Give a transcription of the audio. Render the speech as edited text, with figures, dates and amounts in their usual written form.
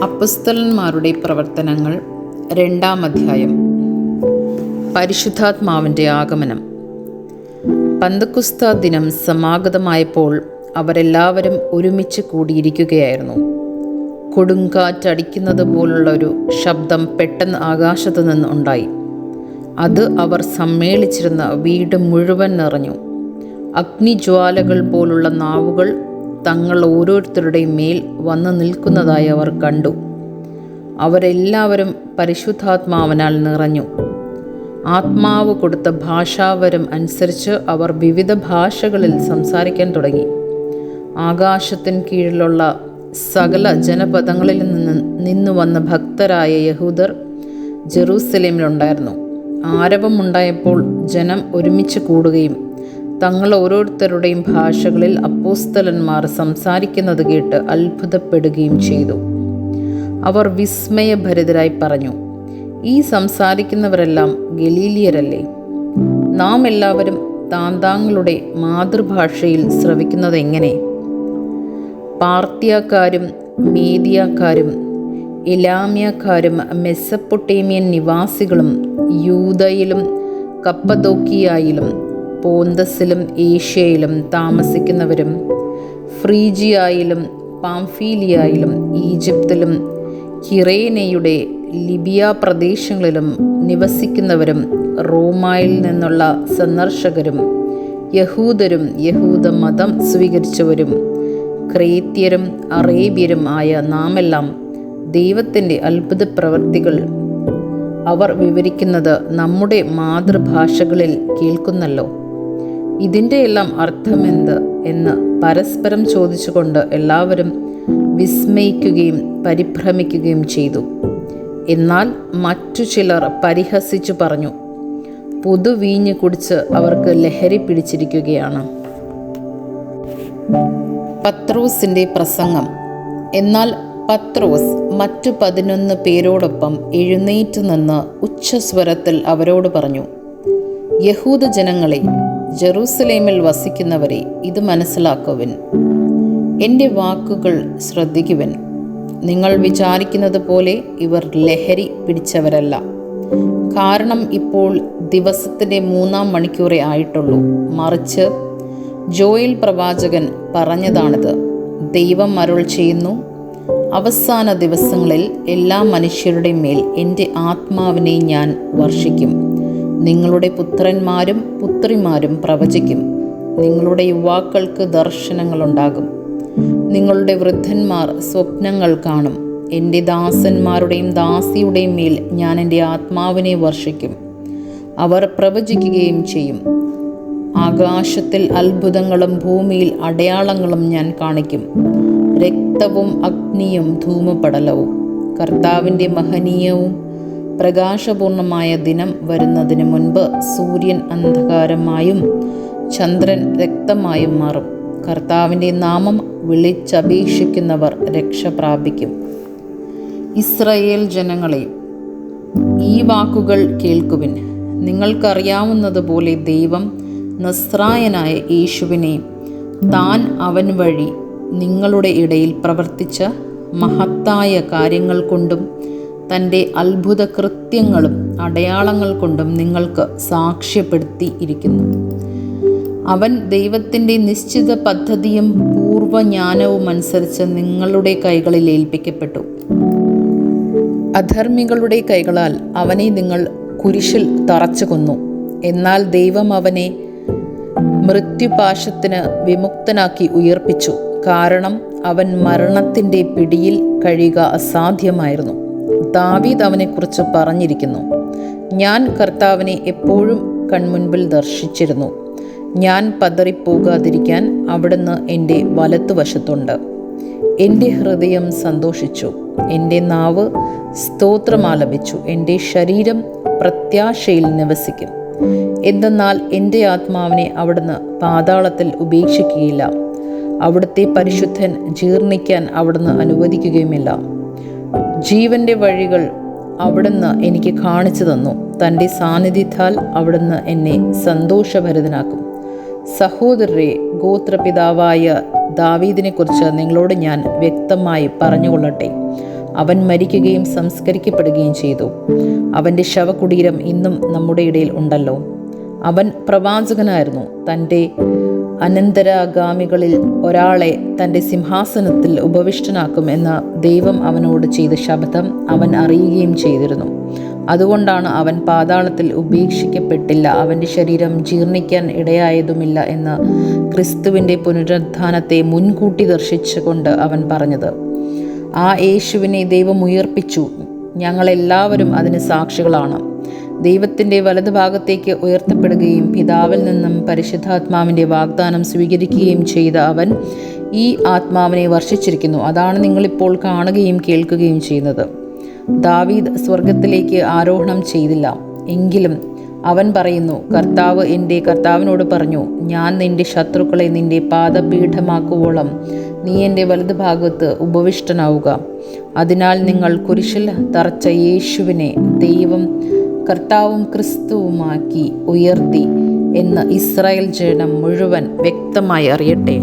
അപ്പോസ്തലന്മാരുടെ പ്രവർത്തനങ്ങൾ 2-ാം അധ്യായം. പരിശുദ്ധാത്മാവിൻ്റെ ആഗമനം. പന്തക്കുസ്ത ദിനം സമാഗതമായപ്പോൾ അവരെല്ലാവരും ഒരുമിച്ച് കൂടിയിരിക്കുകയായിരുന്നു. കൊടുങ്കാറ്റടിക്കുന്നത് പോലുള്ളൊരു ശബ്ദം പെട്ടെന്ന് ആകാശത്തു നിന്ന് ഉണ്ടായി. അത് അവർ സമ്മേളിച്ചിരുന്ന വീട് മുഴുവൻ നിറഞ്ഞു. അഗ്നിജ്വാലകൾ പോലുള്ള നാവുകൾ തങ്ങൾ ഓരോരുത്തരുടെയും മേൽ വന്നു നിൽക്കുന്നതായി അവർ കണ്ടു. അവരെല്ലാവരും പരിശുദ്ധാത്മാവിനാൽ നിറഞ്ഞു. ആത്മാവ് കൊടുത്ത ഭാഷാവരം അനുസരിച്ച് അവർ വിവിധ ഭാഷകളിൽ സംസാരിക്കാൻ തുടങ്ങി. ആകാശത്തിന് കീഴിലുള്ള സകല ജനപദങ്ങളിൽ നിന്നു വന്ന ഭക്തരായ യഹൂദർ ജെറൂസലേമിലുണ്ടായിരുന്നു. ആരവമുണ്ടായപ്പോൾ ജനം ഒരുമിച്ച് കൂടുകയും തങ്ങൾ ഓരോരുത്തരുടെയും ഭാഷകളിൽ അപ്പോസ്തലന്മാർ സംസാരിക്കുന്നത് കേട്ട് അത്ഭുതപ്പെടുകയും ചെയ്തു. അവർ വിസ്മയഭരിതരായി പറഞ്ഞു, ഈ സംസാരിക്കുന്നവരെല്ലാം ഗലീലിയരല്ലേ? നാം എല്ലാവരും താന്താങ്ങളുടെ മാതൃഭാഷയിൽ ശ്രവിക്കുന്നത് എങ്ങനെ? പാർത്തിയക്കാരും മേദിയക്കാരും എലാമ്യക്കാരും മെസ്സപ്പൊട്ടേമിയൻ നിവാസികളും യൂദയിലും കപ്പദോക്കിയായിലും പോന്തസിലും ഏഷ്യയിലും താമസിക്കുന്നവരും ഫ്രീജിയായിലും പാംഫീലിയായിലും ഈജിപ്തിലും കിറേനയുടെ ലിബിയ പ്രദേശങ്ങളിലും നിവസിക്കുന്നവരും റോമായിൽ നിന്നുള്ള സന്ദർശകരും യഹൂദരും യഹൂദ മതം സ്വീകരിച്ചവരും ക്രേത്യരും അറേബ്യരും ആയ നാമെല്ലാം ദൈവത്തിൻ്റെ അത്ഭുത പ്രവൃത്തികൾ അവർ വിവരിക്കുന്നത് നമ്മുടെ മാതൃഭാഷകളിൽ കേൾക്കുന്നല്ലോ. ഇതിൻ്റെ എല്ലാം അർത്ഥമെന്ത് എന്ന് പരസ്പരം ചോദിച്ചുകൊണ്ട് എല്ലാവരും വിസ്മയിക്കുകയും പരിഭ്രമിക്കുകയും ചെയ്തു. എന്നാൽ മറ്റു ചിലർ പരിഹസിച്ചു പറഞ്ഞു, പുതുവീഞ്ഞ് കുടിച്ച് അവർക്ക് ലഹരി പിടിച്ചിരിക്കുകയാണ്. പത്രോസിൻ്റെ പ്രസംഗം. എന്നാൽ പത്രോസ് മറ്റു 11 പേരോടൊപ്പം എഴുന്നേറ്റ് നിന്ന് ഉച്ചസ്വരത്തിൽ അവരോട് പറഞ്ഞു, യഹൂദ ജനങ്ങളെ, ജെറൂസലേമിൽ വസിക്കുന്നവരെ, ഇത് മനസ്സിലാക്കുവിൻ. എൻ്റെ വാക്കുകൾ ശ്രദ്ധിക്കുവിൻ. നിങ്ങൾ വിചാരിക്കുന്നത് പോലെ ഇവർ ലഹരി പിടിച്ചവരല്ല. കാരണം ഇപ്പോൾ ദിവസത്തിൻ്റെ 3-ാം മണിക്കൂറേ ആയിട്ടുള്ളൂ. മറിച്ച് ജോയേൽ പ്രവാചകൻ പറഞ്ഞതാണിത്. ദൈവം അരുൾ ചെയ്യുന്നു, അവസാന ദിവസങ്ങളിൽ എല്ലാ മനുഷ്യരുടെയും മേൽ എൻ്റെ ആത്മാവിനെ ഞാൻ വർഷിക്കും. നിങ്ങളുടെ പുത്രന്മാരും പുത്രിമാരും പ്രവചിക്കും. നിങ്ങളുടെ യുവാക്കൾക്ക് ദർശനങ്ങളുണ്ടാകും. നിങ്ങളുടെ വൃദ്ധന്മാർ സ്വപ്നങ്ങൾ കാണും. എൻ്റെ ദാസന്മാരുടെയും ദാസിയുടെയും മേൽ ഞാൻ എൻ്റെ ആത്മാവിനെ വർഷിക്കും. അവർ പ്രവചിക്കുകയും ചെയ്യും. ആകാശത്തിൽ അത്ഭുതങ്ങളും ഭൂമിയിൽ അടയാളങ്ങളും ഞാൻ കാണിക്കും. രക്തവും അഗ്നിയും ധൂമപടലവും. കർത്താവിൻ്റെ മഹനീയവും പ്രകാശപൂർണമായ ദിനം വരുന്നതിന് മുൻപ് സൂര്യൻ അന്ധകാരമായും ചന്ദ്രൻ രക്തമായും മാറും. കർത്താവിൻ്റെ നാമം വിളിച്ചപേക്ഷിക്കുന്നവർ രക്ഷ പ്രാപിക്കും. ഇസ്രായേൽ ജനങ്ങളെ, ഈ വാക്കുകൾ കേൾക്കുവിൻ. നിങ്ങൾക്കറിയാവുന്നതുപോലെ ദൈവം നസ്രായനായ യേശുവിനെ താൻ അവൻ വഴി നിങ്ങളുടെ ഇടയിൽ പ്രവർത്തിച്ച മഹത്തായ കാര്യങ്ങൾ കൊണ്ടും തൻ്റെ അത്ഭുത കൃത്യങ്ങളും അടയാളങ്ങൾ കൊണ്ടും നിങ്ങൾക്ക് സാക്ഷ്യപ്പെടുത്തി ഇരിക്കുന്നു. അവൻ ദൈവത്തിൻ്റെ നിശ്ചിത പദ്ധതിയും പൂർവ്വജ്ഞാനവും അനുസരിച്ച് നിങ്ങളുടെ കൈകളിൽ ഏൽപ്പിക്കപ്പെട്ടു. അധർമ്മികളുടെ കൈകളാൽ അവനെ നിങ്ങൾ കുരിശിൽ തറച്ചു കൊന്നു. എന്നാൽ ദൈവം അവനെ മൃത്യുപാശത്തിന് വിമുക്തനാക്കി ഉയർപ്പിച്ചു. കാരണം അവൻ മരണത്തിൻ്റെ പിടിയിൽ കഴിയുക അസാധ്യമായിരുന്നു. ദാവീദ് അവനെക്കുറിച്ച് പറഞ്ഞിരിക്കുന്നു, ഞാൻ കർത്താവിനെ എപ്പോഴും കൺമുൻപിൽ ദർശിച്ചിരുന്നു. ഞാൻ പതറിപ്പോകാതിരിക്കാൻ അവിടുന്ന് എൻ്റെ വലത്തുവശത്തുണ്ട്. എൻ്റെ ഹൃദയം സന്തോഷിച്ചു, എൻ്റെ നാവ് സ്തോത്രമാലപിച്ചു. എൻ്റെ ശരീരം പ്രത്യാശയിൽ നിവസിക്കും. എന്തെന്നാൽ എൻ്റെ ആത്മാവിനെ അവിടുന്ന് പാതാളത്തിൽ ഉപേക്ഷിക്കുകയില്ല. അവിടുത്തെ പരിശുദ്ധൻ ജീർണിക്കാൻ അവിടുന്ന് അനുവദിക്കുകയുമില്ല. ജീവൻ്റെ വഴികൾ അവിടുന്ന് എനിക്ക് കാണിച്ചു തന്നു. തൻ്റെ സാന്നിധ്യത്താൽ അവിടുന്ന് എന്നെ സന്തോഷഭരിതനാക്കും. സഹോദരരെ, ഗോത്രപിതാവായ ദാവീദിനെക്കുറിച്ച് നിങ്ങളോട് ഞാൻ വ്യക്തമായി പറഞ്ഞുകൊള്ളട്ടെ. അവൻ മരിക്കുകയും സംസ്കരിക്കപ്പെടുകയും ചെയ്തു. അവൻ്റെ ശവകുടീരം ഇന്നും നമ്മുടെ ഇടയിൽ ഉണ്ടല്ലോ. അവൻ പ്രവാചകനായിരുന്നു. തൻ്റെ അനന്തരഗാമികളിൽ ഒരാളെ തൻ്റെ സിംഹാസനത്തിൽ ഉപവിഷ്ടനാക്കും എന്ന് ദൈവം അവനോട് ചെയ്ത ശപഥം അവൻ അറിയുകയും ചെയ്തിരുന്നു. അതുകൊണ്ടാണ് അവൻ പാതാളത്തിൽ ഉപേക്ഷിക്കപ്പെട്ടില്ല, അവൻ്റെ ശരീരം ജീർണിക്കാൻ ഇടയായതുമില്ല എന്ന് ക്രിസ്തുവിൻ്റെ പുനരുത്ഥാനത്തെ മുൻകൂട്ടി ദർശിച്ചുകൊണ്ട് അവൻ പറഞ്ഞത്. ആ യേശുവിനെ ദൈവം ഉയർപ്പിച്ചു. ഞങ്ങളെല്ലാവരും അതിന് സാക്ഷികളാണ്. ദൈവത്തിൻ്റെ വലതുഭാഗത്തേക്ക് ഉയർത്തപ്പെടുകയും പിതാവിൽ നിന്നും പരിശുദ്ധാത്മാവിൻ്റെ വാഗ്ദാനം സ്വീകരിക്കുകയും ചെയ്ത അവൻ ഈ ആത്മാവിനെ വർഷിച്ചിരിക്കുന്നു. അതാണ് നിങ്ങളിപ്പോൾ കാണുകയും കേൾക്കുകയും ചെയ്യുന്നത്. ദാവീദ് സ്വർഗത്തിലേക്ക് ആരോഹണം ചെയ്തില്ല, എങ്കിലും അവൻ പറയുന്നു, കർത്താവ് എൻ്റെ കർത്താവിനോട് പറഞ്ഞു, ഞാൻ നിൻ്റെ ശത്രുക്കളെ നിൻ്റെ പാദപീഠമാക്കുവോളം നീ എൻ്റെ വലതുഭാഗത്ത് ഉപവിഷ്ടനാവുക. അതിനാൽ നിങ്ങൾ കുരിശിൽ തറച്ച യേശുവിനെ ദൈവം കർത്താവും ക്രിസ്തുവുമാക്കി ഉയർത്തി എന്ന് ഇസ്രായേൽ ജനം മുഴുവൻ വ്യക്തമായി അറിയട്ടെ.